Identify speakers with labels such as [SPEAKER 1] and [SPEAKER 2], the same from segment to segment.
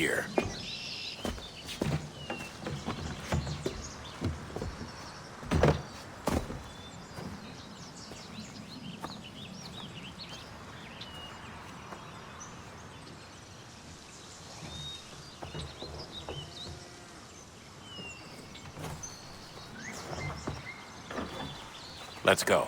[SPEAKER 1] here. Let's go.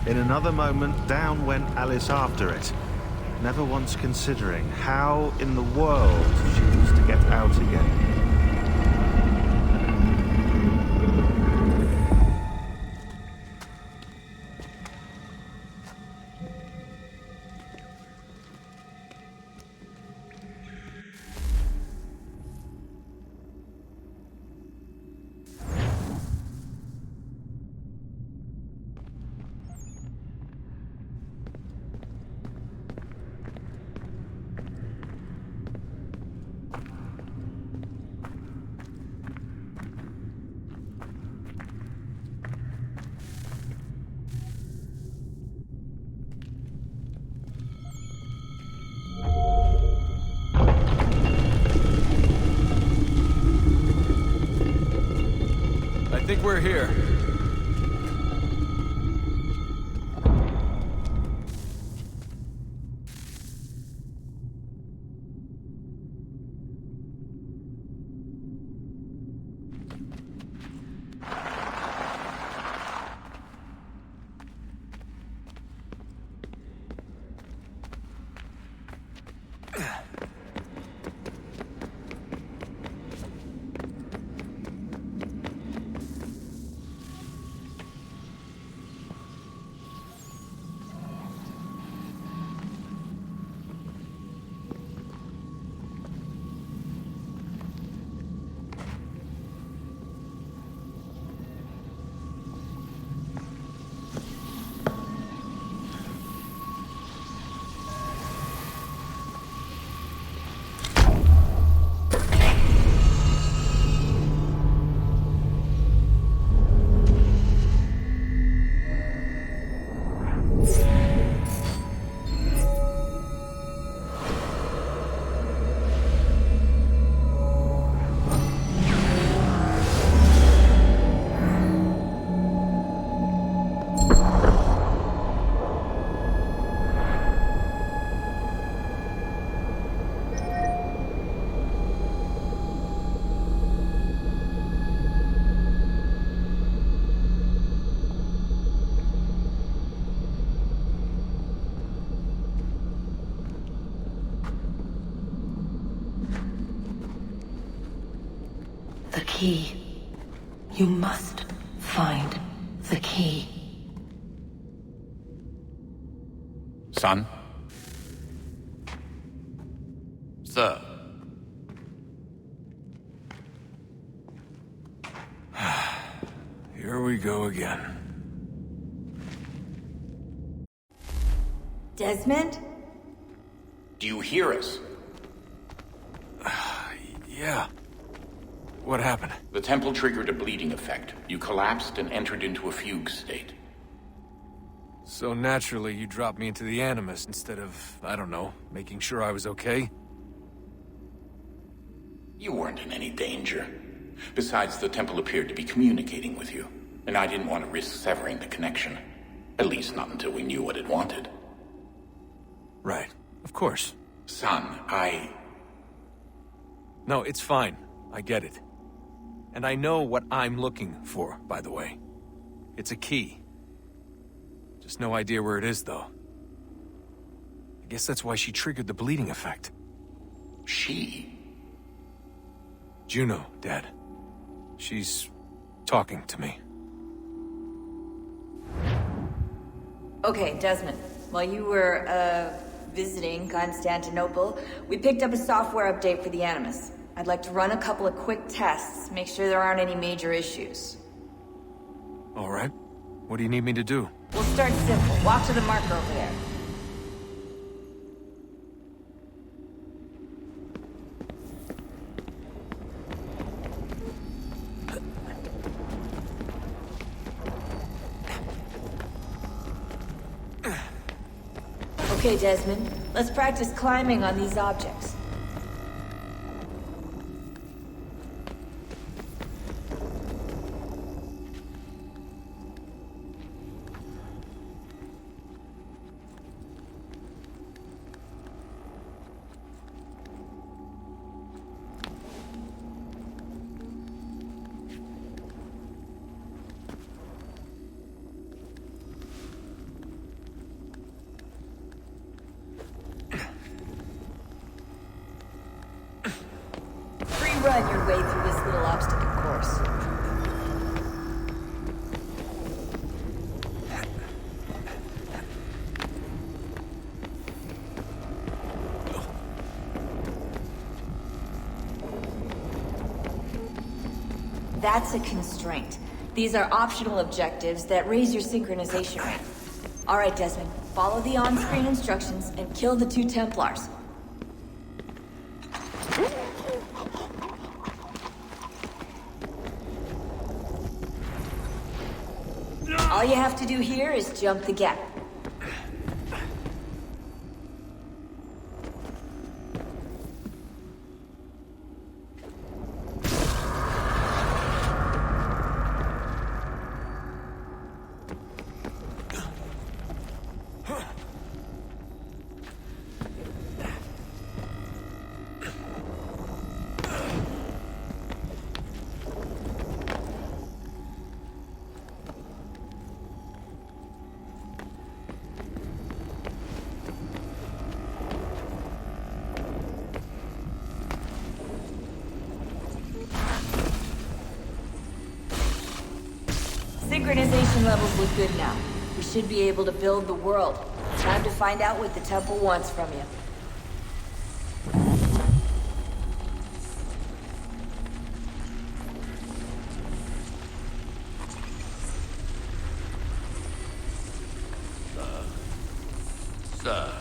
[SPEAKER 2] In another moment, down went Alice after it, never once considering how in the world she was to get out again.
[SPEAKER 1] I think we're here.
[SPEAKER 3] The key. You must find the key.
[SPEAKER 1] Son? Sir. Here we go again.
[SPEAKER 3] Desmond?
[SPEAKER 1] Do you hear us?
[SPEAKER 4] Yeah. What happened?
[SPEAKER 1] The temple triggered a bleeding effect. You collapsed and entered into a fugue state.
[SPEAKER 4] So naturally, you dropped me into the Animus instead of, I don't know, making sure I was okay?
[SPEAKER 1] You weren't in any danger. Besides, the temple appeared to be communicating with you, and I didn't want to risk severing the connection. At least not until we knew what it wanted.
[SPEAKER 4] Right. Of course.
[SPEAKER 1] Son,
[SPEAKER 4] No, it's fine. I get it. And I know what I'm looking for, by the way. It's a key. Just no idea where it is, though. I guess that's why she triggered the bleeding effect.
[SPEAKER 1] She?
[SPEAKER 4] Juno, Dad. She's talking to me.
[SPEAKER 5] Okay, Desmond. While you were, visiting Constantinople, we picked up a software update for the Animus. I'd like to run a couple of quick tests, make sure there aren't any major issues.
[SPEAKER 4] All right. What do you need me to do?
[SPEAKER 5] We'll start simple. Walk to the marker over there. Okay, Desmond. Let's practice climbing on these objects. Run your way through this little obstacle course. That's a constraint. These are optional objectives that raise your synchronization rate. All right, Desmond. Follow the on-screen instructions and kill the 2 Templars. All you have to do here is jump the gap. Synchronization levels look good now. We should be able to build the world. Time to find out what the temple wants from you.
[SPEAKER 1] Sir.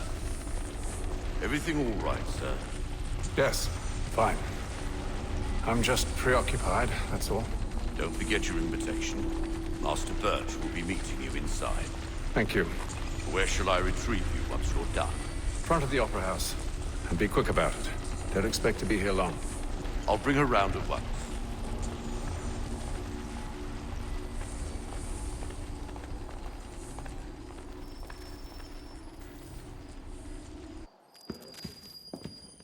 [SPEAKER 1] Everything all right, sir?
[SPEAKER 6] Yes, fine. I'm just preoccupied, that's all.
[SPEAKER 1] Don't forget your invitation. Master Birch will be meeting you inside.
[SPEAKER 6] Thank you.
[SPEAKER 1] Where shall I retrieve you once you're done?
[SPEAKER 6] Front of the Opera House. And be quick about it. Don't expect to be here long.
[SPEAKER 1] I'll bring her round at once.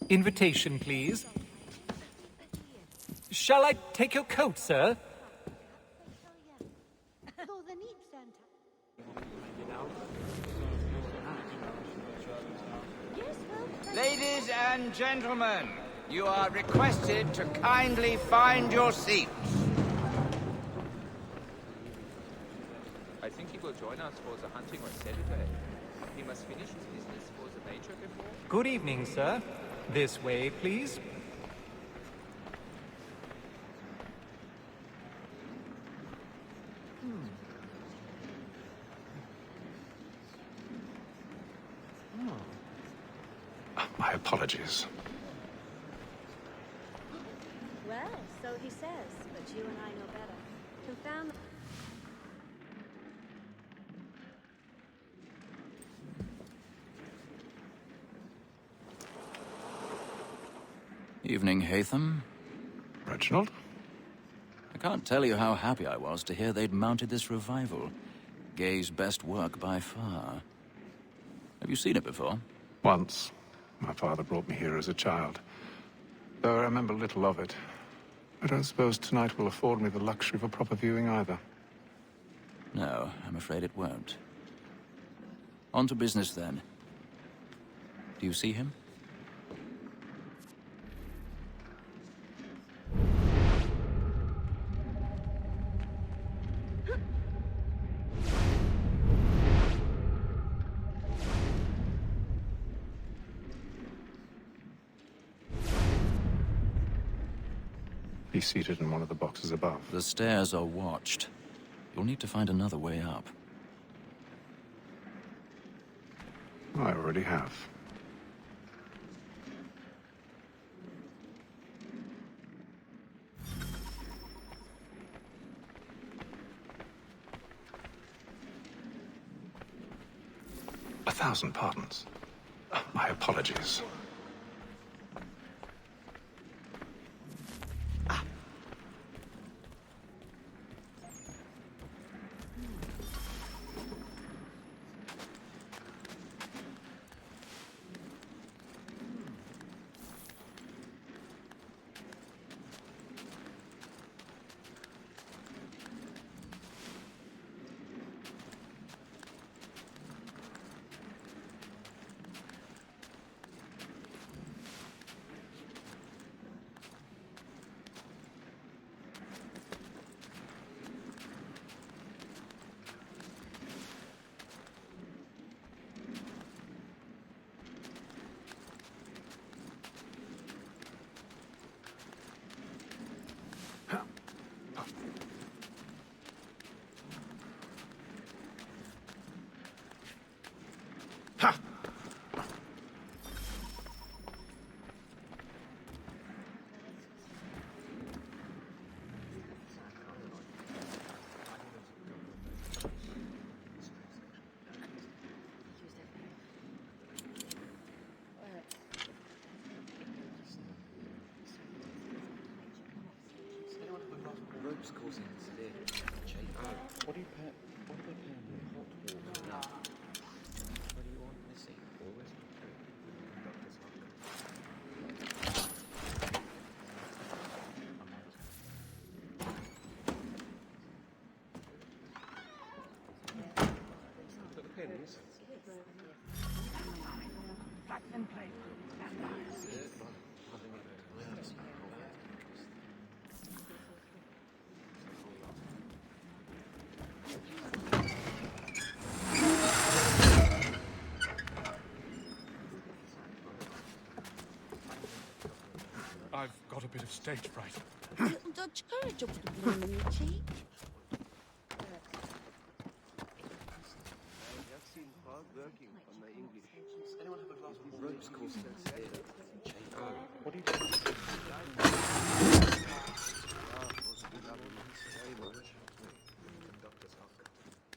[SPEAKER 7] Invitation, please. Shall I take your coat, sir?
[SPEAKER 8] Ladies and gentlemen, you are requested to kindly find your seats.
[SPEAKER 9] I think he will join us for the hunting on Saturday. He must finish his business for the major before.
[SPEAKER 7] Good evening, sir. This way, please.
[SPEAKER 6] My apologies.
[SPEAKER 10] Well, so he says, but you and I know better. Confound
[SPEAKER 11] Evening, Hatham.
[SPEAKER 6] Reginald?
[SPEAKER 11] I can't tell you how happy I was to hear they'd mounted this revival. Gay's best work by far. Have you seen it before?
[SPEAKER 6] Once. My father brought me here as a child. Though I remember little of it. I don't suppose tonight will afford me the luxury of a proper viewing either.
[SPEAKER 11] No, I'm afraid it won't. On to business then. Do you see him?
[SPEAKER 6] He's seated in one of the boxes above.
[SPEAKER 11] The stairs are watched. You'll need to find another way up.
[SPEAKER 6] I already have. A thousand pardons. My apologies. I've got a bit of stage fright.
[SPEAKER 10] Little Dodge courage up the bloom in your cheek.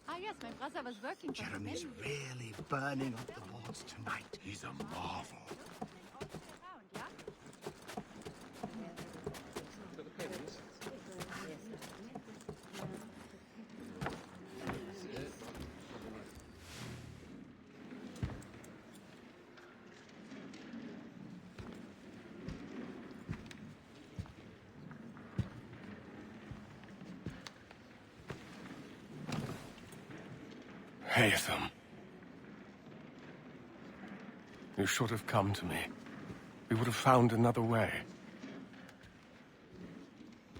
[SPEAKER 12] Ah, yes, my brother was working for
[SPEAKER 13] Jeremy's really burning up the boards tonight. He's a marvel.
[SPEAKER 6] Hatham. You should have come to me. We would have found another way.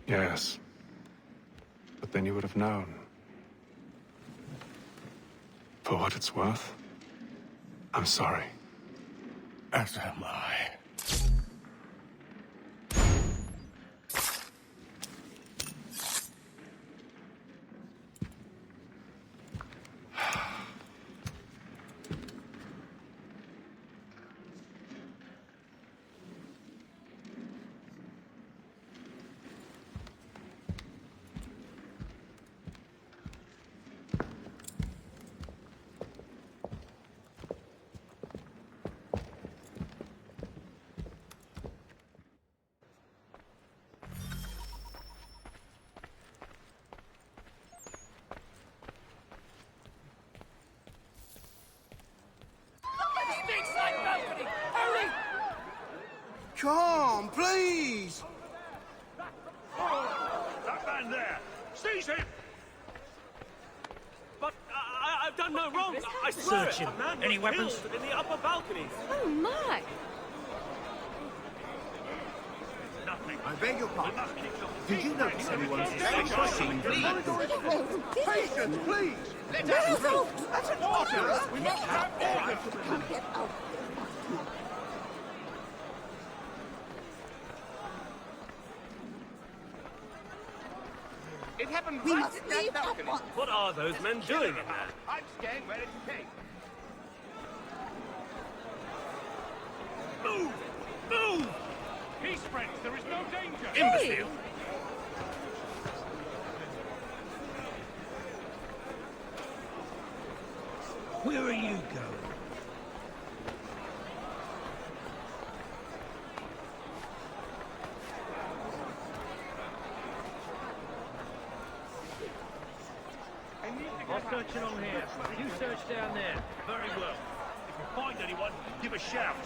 [SPEAKER 6] Yes. But then you would have known. For what it's worth, I'm sorry. As am I.
[SPEAKER 14] Seize him! But I've done no wrong. I swear it. A man was killed in the upper balconies.
[SPEAKER 12] Oh, my!
[SPEAKER 14] Nothing.
[SPEAKER 13] I beg your pardon. Did you notice anyone suspicious? Patience, please!
[SPEAKER 14] Let us through! That's an order! We must have order! It happened right in that balcony. What are those men doing in there? I'm staying where it came. Move! Move! Peace, friends. There is no danger. Imbecile!
[SPEAKER 13] Where are you going?
[SPEAKER 14] I'm searching on here. You search down there. Very well. If you find anyone, give a shout.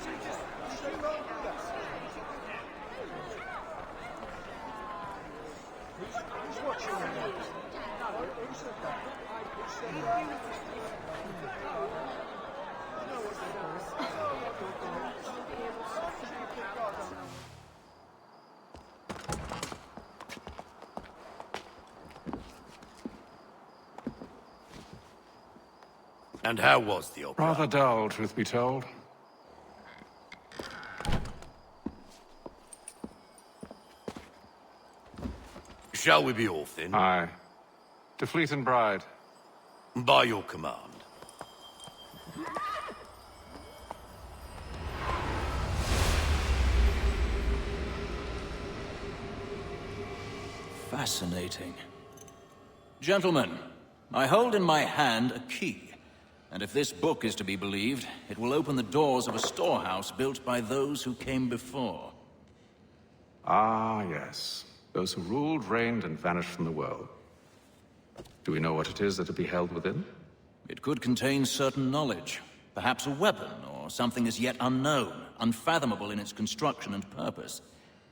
[SPEAKER 13] Who's watching me? Who said that? Who said that? I know what's
[SPEAKER 14] And how was the opera?
[SPEAKER 6] Rather dull, truth be told.
[SPEAKER 14] Shall we be off then?
[SPEAKER 6] Aye. To Fleet and Bride.
[SPEAKER 14] By your command.
[SPEAKER 11] Fascinating. Gentlemen, I hold in my hand a key. And if this book is to be believed, it will open the doors of a storehouse built by those who came before.
[SPEAKER 6] Ah, yes. Those who ruled, reigned, and vanished from the world. Do we know what it is that will be held within?
[SPEAKER 11] It could contain certain knowledge. Perhaps a weapon, or something as yet unknown, unfathomable in its construction and purpose.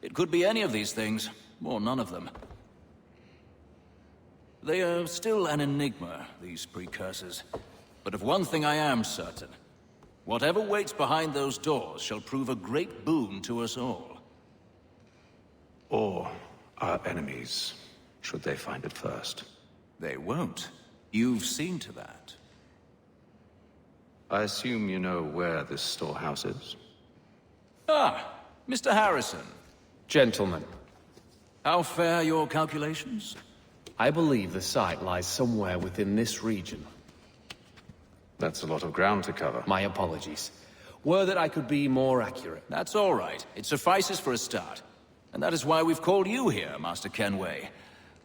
[SPEAKER 11] It could be any of these things, or none of them. They are still an enigma, these precursors. But of one thing I am certain. Whatever waits behind those doors shall prove a great boon to us all.
[SPEAKER 6] Or our enemies, should they find it first.
[SPEAKER 11] They won't. You've seen to that.
[SPEAKER 6] I assume you know where this storehouse is?
[SPEAKER 11] Ah, Mr. Harrison.
[SPEAKER 15] Gentlemen.
[SPEAKER 11] How fare your calculations?
[SPEAKER 15] I believe the site lies somewhere within this region.
[SPEAKER 6] That's a lot of ground to cover.
[SPEAKER 15] My apologies. Were that I could be more accurate.
[SPEAKER 11] That's all right. It suffices for a start. And that is why we've called you here, Master Kenway.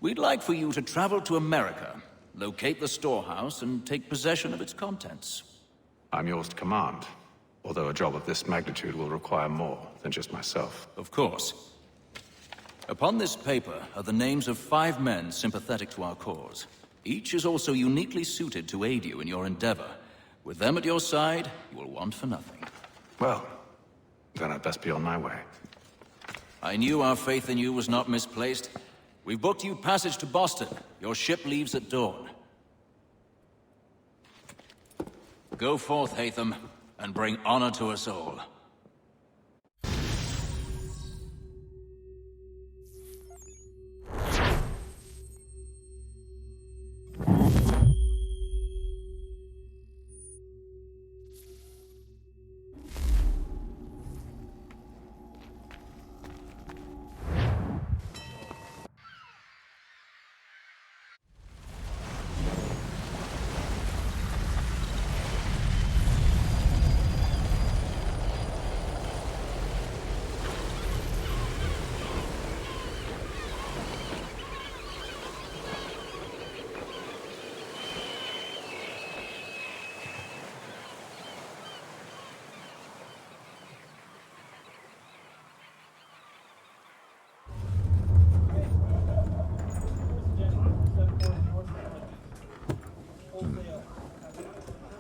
[SPEAKER 11] We'd like for you to travel to America, locate the storehouse, and take possession of its contents.
[SPEAKER 6] I'm yours to command, although a job of this magnitude will require more than just myself.
[SPEAKER 11] Of course. Upon this paper are the names of 5 men sympathetic to our cause. Each is also uniquely suited to aid you in your endeavor. With them at your side, you will want for nothing.
[SPEAKER 6] Well, then I'd best be on my way.
[SPEAKER 11] I knew our faith in you was not misplaced. We've booked you passage to Boston. Your ship leaves at dawn. Go forth, Hatham, and bring honor to us all.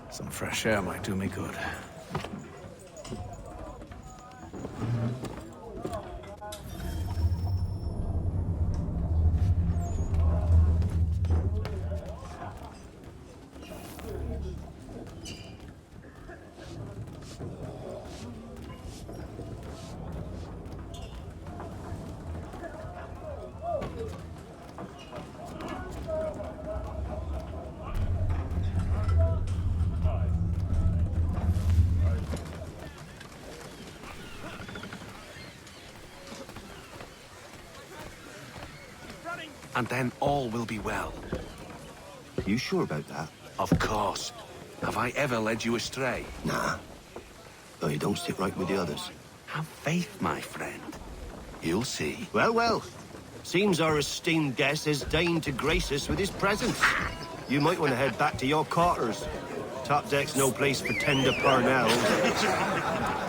[SPEAKER 6] Some fresh air might do me good.
[SPEAKER 16] and then all will be well.
[SPEAKER 13] Are you sure about that?
[SPEAKER 16] Of course. Have I ever led you astray?
[SPEAKER 13] Nah. Though you don't sit right with the others.
[SPEAKER 16] Have faith, my friend. You'll see.
[SPEAKER 13] Well, well. Seems our esteemed guest has deigned to grace us with his presence. You might want to head back to your quarters. Top deck's no place for tender parnells.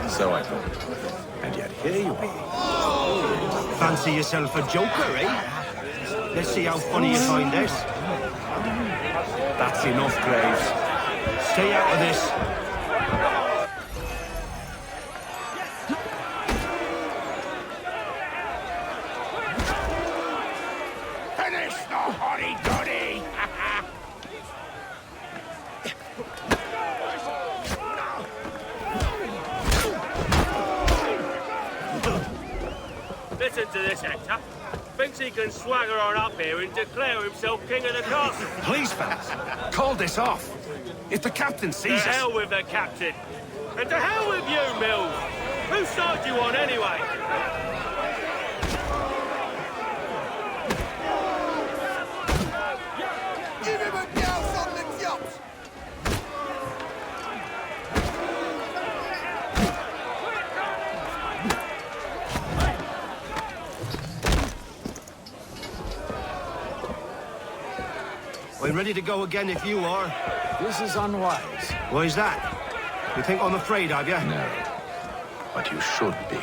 [SPEAKER 16] So I thought. And yet here you are.
[SPEAKER 13] Fancy yourself a joker, eh? Let's see how funny you find this.
[SPEAKER 16] That's enough, Graves.
[SPEAKER 13] Stay out of this.
[SPEAKER 8] Finish the hotty-toddy!
[SPEAKER 14] Listen to this, Hector. Thinks he can swagger on up here and declare himself king of the castle.
[SPEAKER 16] Please, fellas, call this off. If the captain sees us...
[SPEAKER 14] To hell with the captain. And to hell with you, Mills. Whose side you on, anyway?
[SPEAKER 8] Give him a douse on the chops!
[SPEAKER 13] I'm ready to go again if you are.
[SPEAKER 11] This is unwise.
[SPEAKER 13] Why's that? You think I'm afraid, have you?
[SPEAKER 11] No. But you should be.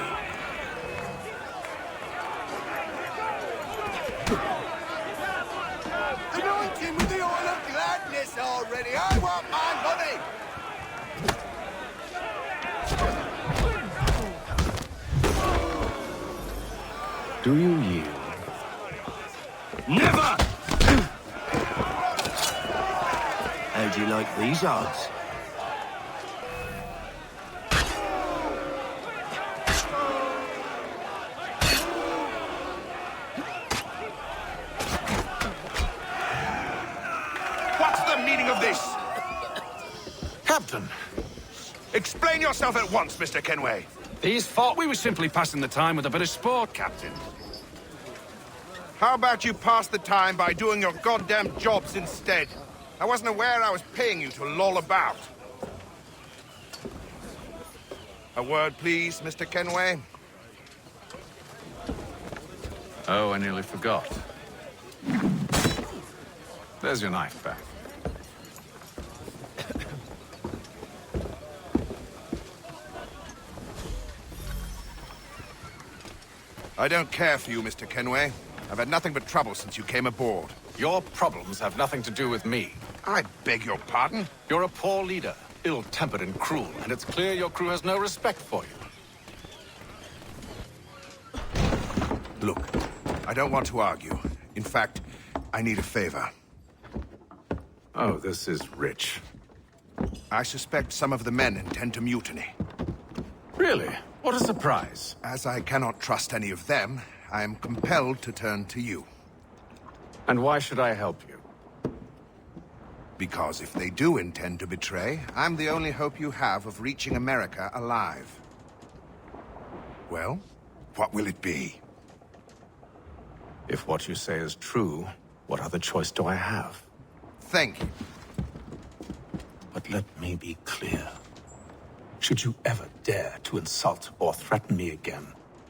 [SPEAKER 8] Anoint him with the oil of gladness already! I want my money!
[SPEAKER 11] Do you yield?
[SPEAKER 13] Never! How do you like these odds?
[SPEAKER 8] What's the meaning of this?
[SPEAKER 16] Captain!
[SPEAKER 8] Explain yourself at once, Mr. Kenway.
[SPEAKER 16] These thought we were simply passing the time with a bit of sport, Captain.
[SPEAKER 8] How about you pass the time by doing your goddamn jobs instead? I wasn't aware I was paying you to loll about. A word, please, Mr. Kenway.
[SPEAKER 6] Oh, I nearly forgot. There's your knife back.
[SPEAKER 8] I don't care for you, Mr. Kenway. I've had nothing but trouble since you came aboard.
[SPEAKER 16] Your problems have nothing to do with me.
[SPEAKER 8] I beg your pardon?
[SPEAKER 16] You're a poor leader, ill-tempered and cruel, and it's clear your crew has no respect for you.
[SPEAKER 8] Look, I don't want to argue. In fact, I need a favor.
[SPEAKER 6] Oh, this is rich.
[SPEAKER 8] I suspect some of the men intend to mutiny.
[SPEAKER 6] Really? What a surprise.
[SPEAKER 8] As I cannot trust any of them, I am compelled to turn to you.
[SPEAKER 6] And why should I help you?
[SPEAKER 8] Because if they do intend to betray, I'm the only hope you have of reaching America alive. Well, what will it be?
[SPEAKER 6] If what you say is true, what other choice do I have?
[SPEAKER 8] Thank you.
[SPEAKER 6] But let me be clear. Should you ever dare to insult or threaten me again,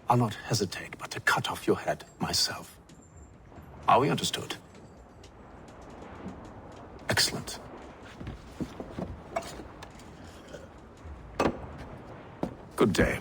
[SPEAKER 6] I'll not hesitate but to cut off your head myself. Are we understood? Excellent. Good day.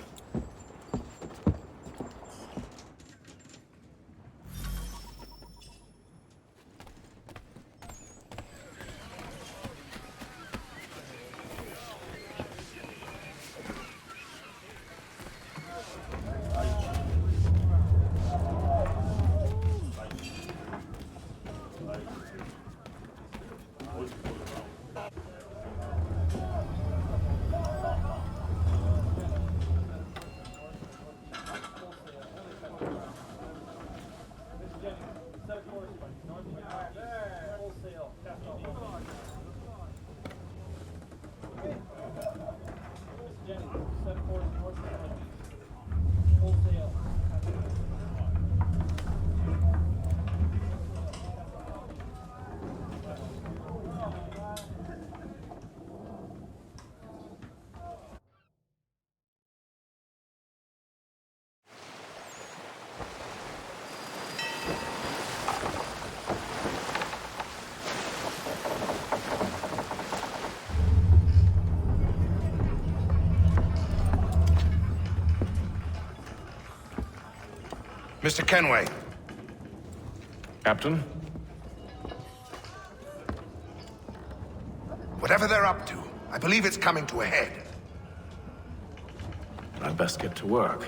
[SPEAKER 8] Mr. Kenway.
[SPEAKER 16] Captain?
[SPEAKER 8] Whatever they're up to, I believe it's coming to a head.
[SPEAKER 16] I'd best get to work.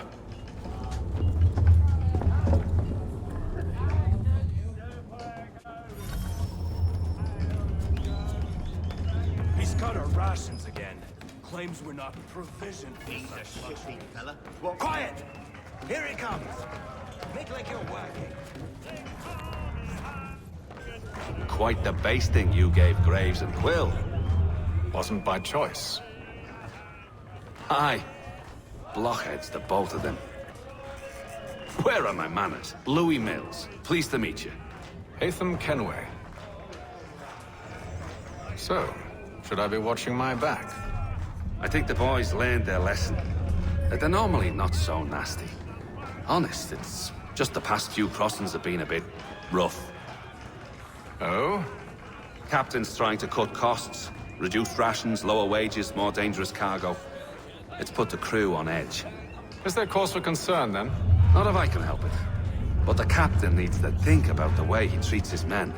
[SPEAKER 17] He's cut our rations again. Claims we're not provisioned for such luxury.
[SPEAKER 13] Fella.
[SPEAKER 17] Quiet! Here he comes! Make like you're working.
[SPEAKER 18] Quite the basting you gave Graves and Quill.
[SPEAKER 16] Wasn't by choice.
[SPEAKER 18] Aye. Blockheads, the both of them. Where are my manners? Louis Mills. Pleased to meet you.
[SPEAKER 16] Haytham Kenway. So, should I be watching my back?
[SPEAKER 18] I think the boys learned their lesson. That they're normally not so nasty. Honest, it's just the past few crossings have been a bit rough.
[SPEAKER 16] Oh?
[SPEAKER 18] Captain's trying to cut costs. Reduced rations, lower wages, more dangerous cargo. It's put the crew on edge.
[SPEAKER 16] Is there cause for concern, then?
[SPEAKER 18] Not if I can help it. But the captain needs to think about the way he treats his men.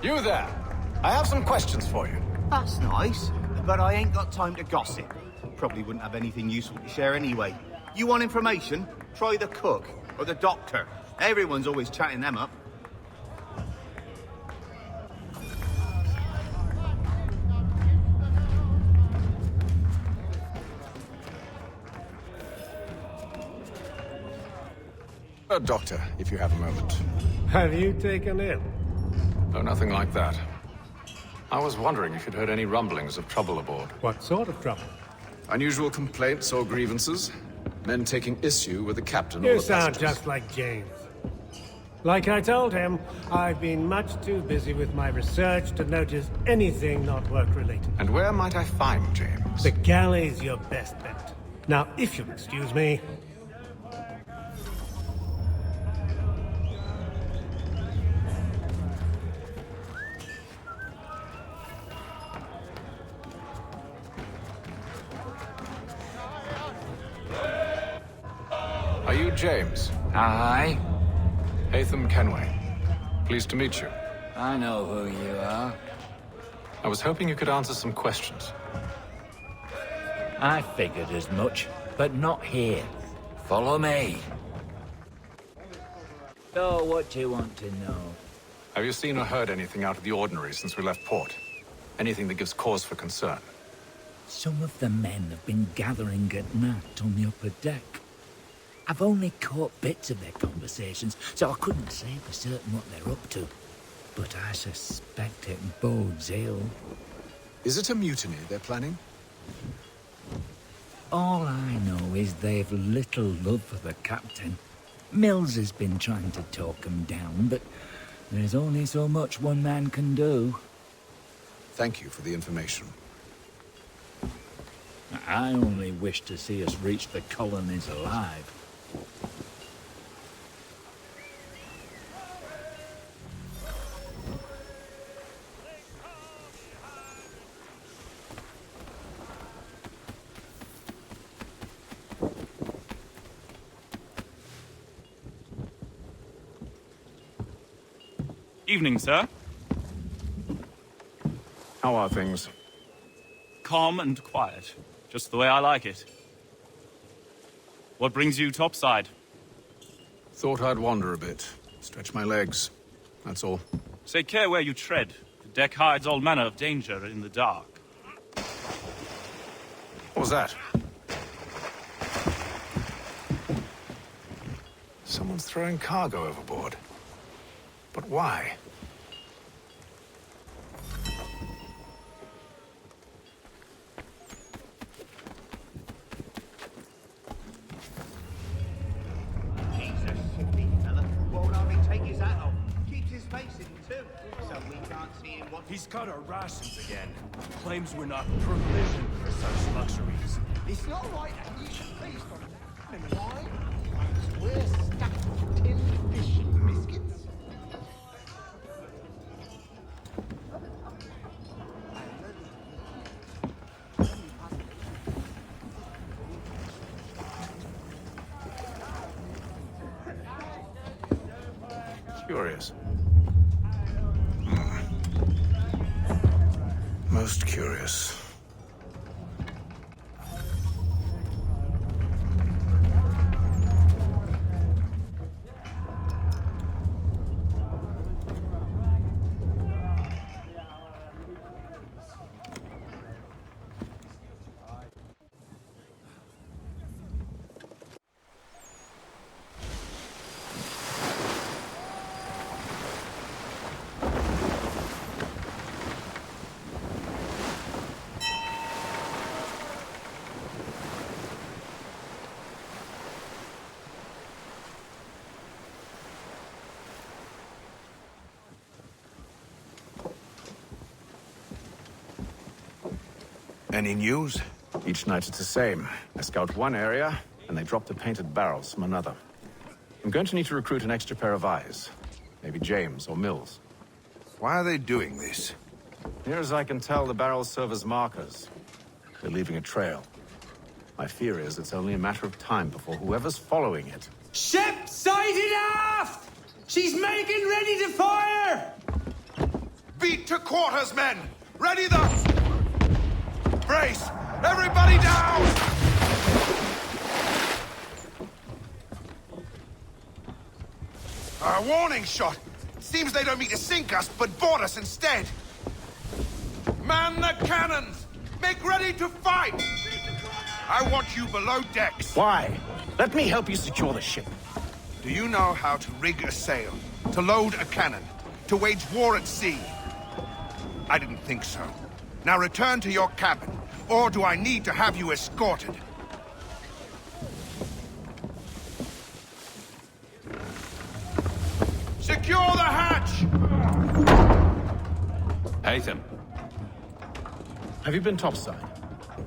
[SPEAKER 19] You there! I have some questions for you.
[SPEAKER 20] That's nice, but I ain't got time to gossip. Probably wouldn't have anything useful to share anyway. You want information? Try the cook or the doctor. Everyone's always chatting them up.
[SPEAKER 16] Doctor, if you have a moment.
[SPEAKER 21] Have you taken ill?
[SPEAKER 16] Oh, nothing like that. I was wondering if you'd heard any rumblings of trouble aboard.
[SPEAKER 21] What sort of trouble?
[SPEAKER 16] Unusual complaints or grievances? Men taking issue with the captain or
[SPEAKER 21] You
[SPEAKER 16] the
[SPEAKER 21] sound
[SPEAKER 16] passengers?
[SPEAKER 21] just like James. Like I told him, I've been much too busy with my research to notice anything not work-related.
[SPEAKER 16] And where might I find James?
[SPEAKER 21] The galley's your best bet. Now, if you'll excuse me...
[SPEAKER 16] Are you James?
[SPEAKER 22] Aye.
[SPEAKER 16] Haytham Kenway. Pleased to meet you.
[SPEAKER 22] I know who you are.
[SPEAKER 16] I was hoping you could answer some questions.
[SPEAKER 22] I figured as much, but not here. Follow me. So, what do you want to know?
[SPEAKER 16] Have you seen or heard anything out of the ordinary since we left port? Anything that gives cause for concern?
[SPEAKER 22] Some of the men have been gathering at night on the upper deck. I've only caught bits of their conversations, so I couldn't say for certain what they're up to. But I suspect it bodes ill.
[SPEAKER 6] Is it a mutiny they're planning?
[SPEAKER 22] All I know is they've little love for the captain. Mills has been trying to talk him down, but there's only so much one man can do.
[SPEAKER 6] Thank you for the information.
[SPEAKER 22] I only wish to see us reach the colonies alive.
[SPEAKER 2] Evening, sir.
[SPEAKER 6] How are things?
[SPEAKER 2] Calm and quiet. Just the way I like it. What brings you topside?
[SPEAKER 6] Thought I'd wander a bit. Stretch my legs. That's all.
[SPEAKER 2] Take care where you tread. The deck hides all manner of danger in the dark.
[SPEAKER 6] What was that? Someone's throwing cargo overboard. But why?
[SPEAKER 20] He's a shifty fella. Won't hardly take his hat off. Keeps his face hidden too, so we can't see him what...
[SPEAKER 17] He's cut our rations again. Claims we're not provisioned for such luxuries.
[SPEAKER 3] It's not right that you should feast on that. And why? Because we're stuffed with tinned fish and biscuits.
[SPEAKER 6] Curious. Most curious.
[SPEAKER 8] Any news?
[SPEAKER 6] Each night it's the same. I scout one area, and they drop the painted barrels from another. I'm going to need to recruit an extra pair of eyes. Maybe James or Mills.
[SPEAKER 8] Why are they doing this?
[SPEAKER 6] Near as I can tell, the barrels serve as markers. They're leaving a trail. My fear is it's only a matter of time before whoever's following it...
[SPEAKER 3] Ship sighted aft! She's making ready to fire!
[SPEAKER 8] Beat to quarters, men! Ready the... Brace! Everybody down! A warning shot! Seems they don't mean to sink us, but board us instead! Man the cannons! Make ready to fight! I want you below decks!
[SPEAKER 6] Why? Let me help you secure the ship.
[SPEAKER 8] Do you know how to rig a sail? To load a cannon? To wage war at sea? I didn't think so. Now return to your cabin, or do I need to have you escorted? Secure the hatch!
[SPEAKER 18] Haytham.
[SPEAKER 6] Have you been topside?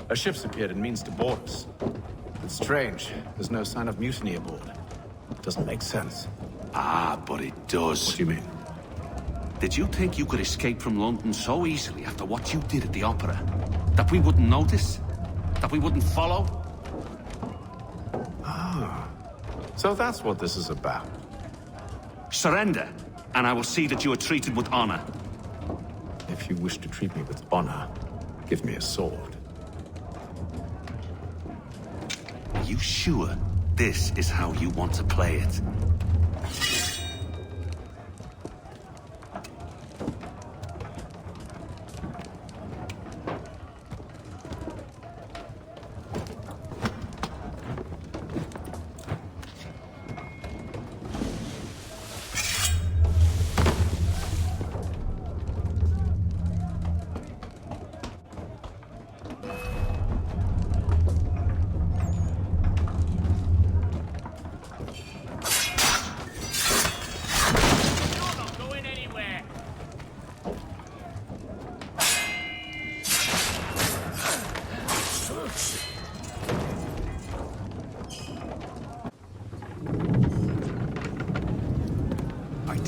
[SPEAKER 6] A ship's appeared and means to board us. It's strange. There's no sign of mutiny aboard. Doesn't make sense.
[SPEAKER 18] Ah, but it does.
[SPEAKER 6] What do you mean?
[SPEAKER 18] Did you think you could escape from London so easily after what you did at the Opera? That we wouldn't notice? That we wouldn't follow?
[SPEAKER 6] Ah. So that's what this is about.
[SPEAKER 18] Surrender, and I will see that you are treated with honor.
[SPEAKER 6] If you wish to treat me with honor, give me a sword.
[SPEAKER 18] Are you sure this is how you want to play it?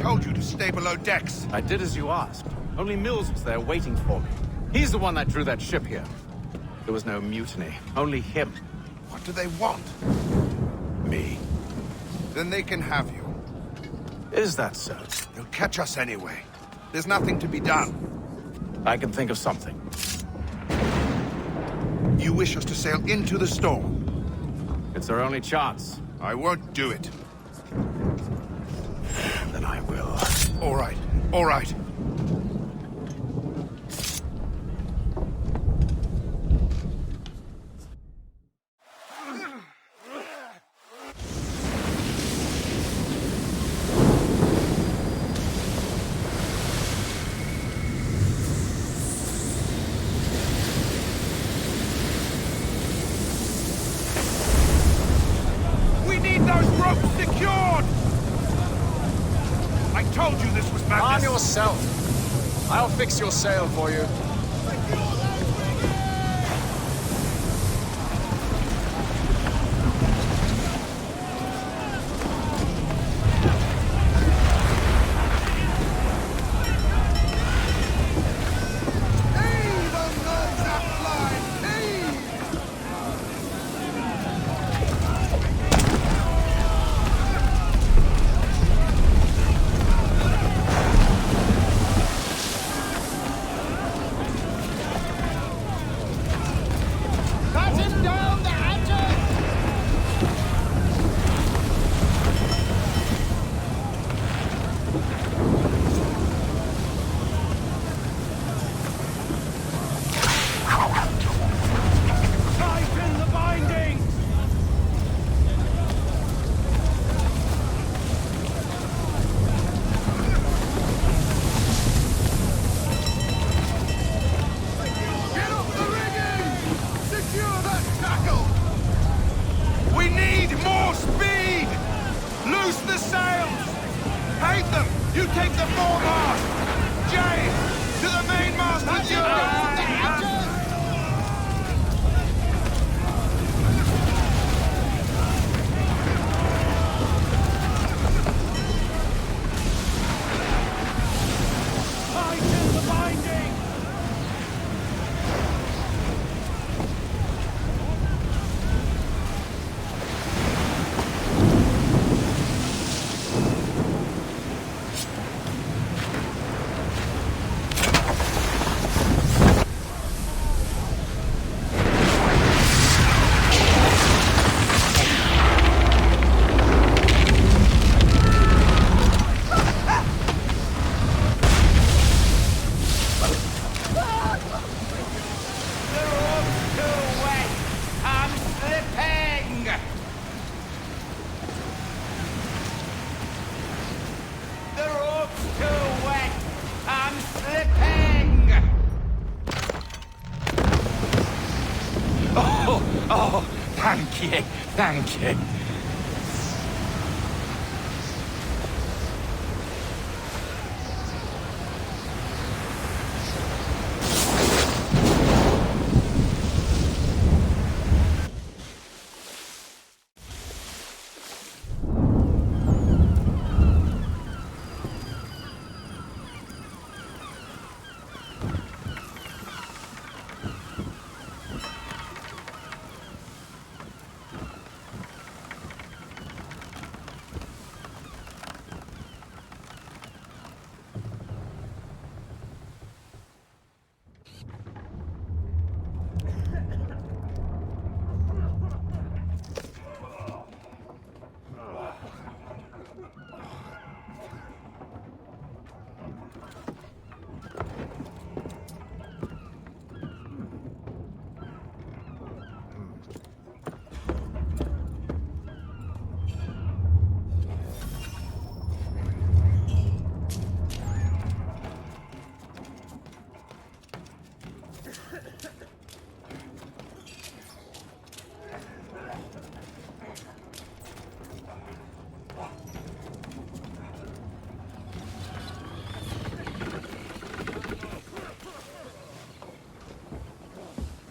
[SPEAKER 8] told you to stay below decks.
[SPEAKER 16] I did as you asked. Only Mills was there waiting for me. He's the one that drew that ship here. There was no mutiny, only him.
[SPEAKER 8] What do they want?
[SPEAKER 16] Me.
[SPEAKER 8] Then they can have you.
[SPEAKER 16] Is that so?
[SPEAKER 8] They'll catch us anyway. There's nothing to be done.
[SPEAKER 16] I can think of something.
[SPEAKER 8] You wish us to sail into the storm?
[SPEAKER 16] It's our only chance.
[SPEAKER 8] I won't do it.
[SPEAKER 16] Then I will.
[SPEAKER 8] All right, all right. We need those ropes secured! I told you this was madness.
[SPEAKER 19] Arm yourself. I'll fix your sail for you.
[SPEAKER 14] Tighten the bindings!
[SPEAKER 8] Get up the rigging! Secure that tackle! We need more speed! Loose the sails! Haytham, you take the foremast! James, to the mainmast with you!
[SPEAKER 14] Tighten the bindings!
[SPEAKER 1] Oh, thank you, thank you.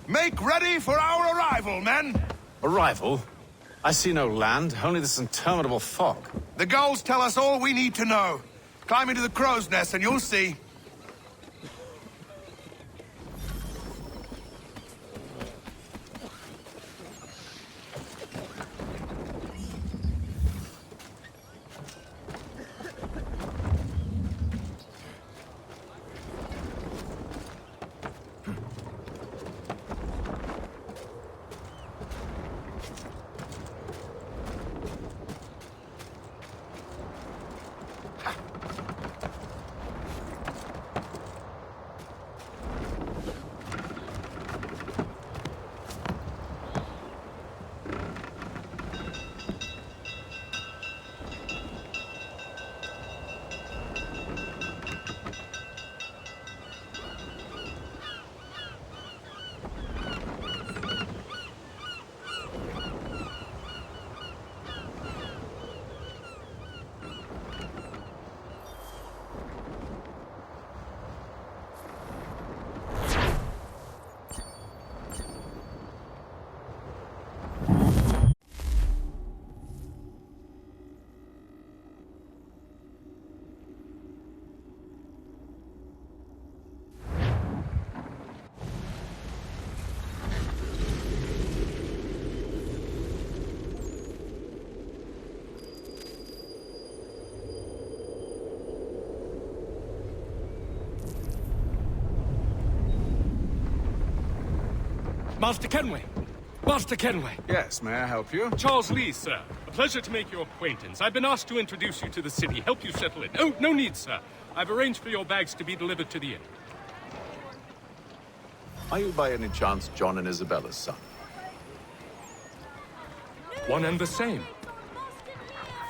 [SPEAKER 8] Make ready for our arrival, men!
[SPEAKER 16] Arrival? I see no land, only this interminable fog.
[SPEAKER 8] The gulls tell us all we need to know. Climb into the crow's nest and you'll see.
[SPEAKER 17] Master Kenway! Master Kenway!
[SPEAKER 16] Yes, may I help you?
[SPEAKER 17] Charles Lee, sir. A pleasure to make your acquaintance. I've been asked to introduce you to the city, help you settle in. Oh, no need, sir. I've arranged for your bags to be delivered to the inn.
[SPEAKER 6] Are you by any chance John and Isabella's son?
[SPEAKER 17] One and the same.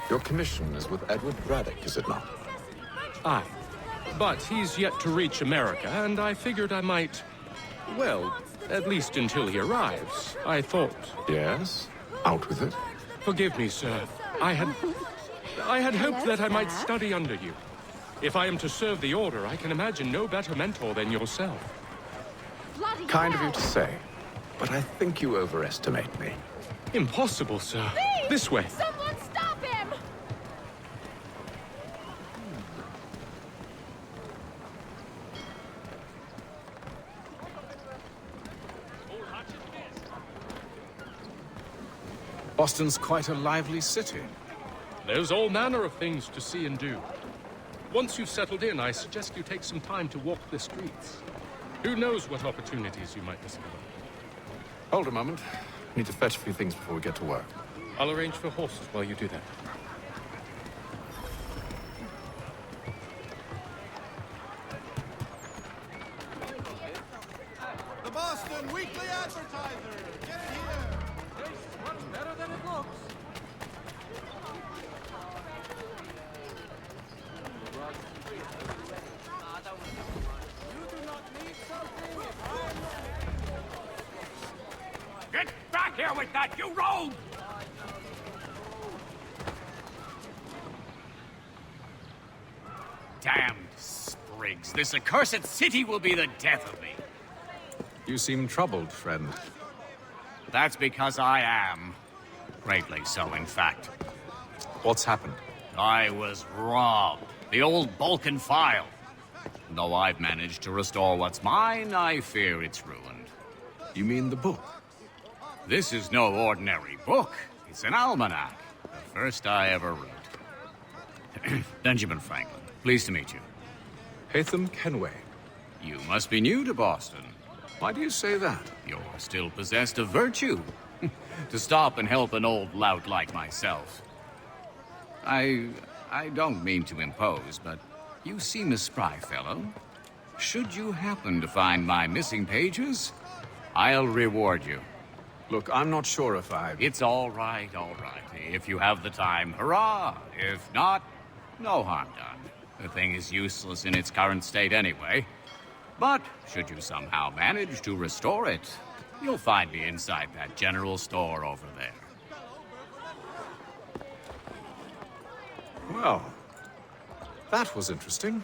[SPEAKER 6] Your commission is with Edward Braddock, is it not?
[SPEAKER 17] Aye. But he's yet to reach America, and I figured I might... Well, at least until he arrives, I thought.
[SPEAKER 6] Yes? Out with it.
[SPEAKER 17] Forgive me, sir. I had hoped that I might study under you. If I am to serve the Order, I can imagine no better mentor than yourself.
[SPEAKER 6] Kind of you to say, but I think you overestimate me.
[SPEAKER 17] Impossible, sir. This way.
[SPEAKER 12] Someone stop him!
[SPEAKER 16] Boston's quite a lively city.
[SPEAKER 17] There's all manner of things to see and do. Once you've settled in, I suggest you take some time to walk the streets. Who knows what opportunities you might discover.
[SPEAKER 6] Hold a moment. Need to fetch a few things before we get to work.
[SPEAKER 17] I'll arrange for horses while you do that.
[SPEAKER 3] The Boston Weekly Advertiser! Get it here! Tastes much better than it looks. You do not need something if I am not...
[SPEAKER 14] Get back here with that, you rogue!
[SPEAKER 4] Damned sprigs. This accursed city will be the death of me.
[SPEAKER 16] You seem troubled, friend.
[SPEAKER 4] That's because I am. Greatly so, in fact.
[SPEAKER 16] What's happened?
[SPEAKER 4] I was robbed. The old Balkan file. Though I've managed to restore what's mine, I fear it's ruined.
[SPEAKER 16] You mean the book?
[SPEAKER 4] This is no ordinary book. It's an almanac. The first I ever wrote. Benjamin Franklin, pleased to meet you.
[SPEAKER 16] Haytham Kenway.
[SPEAKER 4] You must be new to Boston.
[SPEAKER 16] Why do you say that?
[SPEAKER 4] You're still possessed of virtue. To stop and help an old lout like myself. I don't mean to impose, but you seem a spry fellow. Should you happen to find my missing pages, I'll reward you.
[SPEAKER 16] Look, I'm not sure if I...
[SPEAKER 4] It's all right, all right. If you have the time, hurrah! If not, no harm done. The thing is useless in its current state anyway. But should you somehow manage to restore it, you'll find me inside that general store over there.
[SPEAKER 16] Well, that was interesting.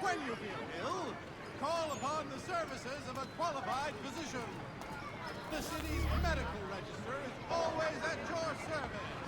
[SPEAKER 3] When you feel ill, call upon the services of a qualified physician. The city's medical register is always at your service.